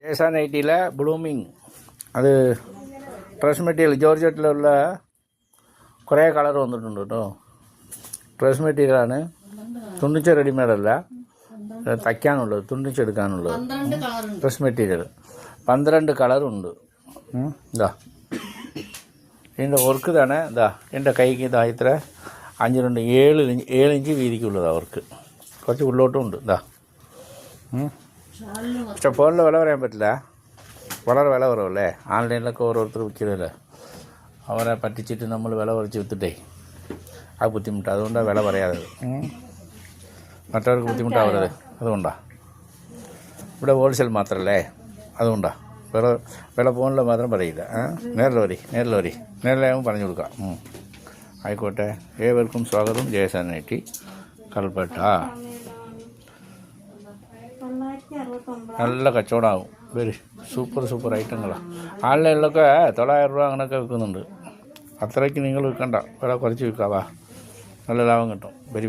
Jason ഐറ്റിയിലെ blooming അത് dress material ജോർജറ്റിലുള്ള കുറേ colour വന്നിട്ടുണ്ട് കേട്ടോ. ഡ്രസ് മെറ്റീരിയലാണ്, തുന്നിച്ച റെഡിമെയ്ഡല്ല, തയ്ക്കാനുള്ളത്, തുന്നിച്ചെടുക്കാനുള്ളത് ഡ്രസ് മെറ്റീരിയൽ. 12 കളറുണ്ട്. ഇതാ ഇതിൻ്റെ വർക്ക് തന്നെ. ഇതാ എൻ്റെ കൈക്ക് ഇതാ ഇത്ര 5 7 ഇഞ്ച് വീതിക്കുള്ളതാണ് വർക്ക്. കുറച്ച് ഉള്ളോട്ടും ഉണ്ട്. ഇതാ പക്ഷെ ഫോണിൽ വില പറയാൻ പറ്റില്ല, വളരെ വില കുറവല്ലേ. ഓൺലൈനിലൊക്കെ ഓരോരുത്തർ വിൽക്കുന്നില്ല, അവരെ പറ്റിച്ചിട്ട് നമ്മൾ വില കുറച്ച് വിത്തിട്ടേ ആ ബുദ്ധിമുട്ട്. അതുകൊണ്ടാണ് വില പറയാതെ, മറ്റവർക്ക് ബുദ്ധിമുട്ടാവരുത്. അതുകൊണ്ടാണ് ഇവിടെ ഹോൾസെയിൽ മാത്രമല്ലേ, അതുകൊണ്ടാണ് വില ഫോണിൽ മാത്രം പറയില്ല. നേരിൽ വരി നേരിലാകുമ്പോൾ പറഞ്ഞു കൊടുക്കാം. ആയിക്കോട്ടെ. ഏവർക്കും സ്വാഗതം. Jason IT Kalpetta. നല്ല കച്ചവടമാകും. Very super ഐറ്റങ്ങളാണ്. ഓൺലൈനിലൊക്കെ 900 രൂപ അങ്ങനെയൊക്കെ വിൽക്കുന്നുണ്ട്. അത്രയ്ക്ക് നിങ്ങൾ വിൽക്കണ്ട, വില കുറച്ച് വിൽക്കാവാ, നല്ല ലാഭം കിട്ടും. വെരി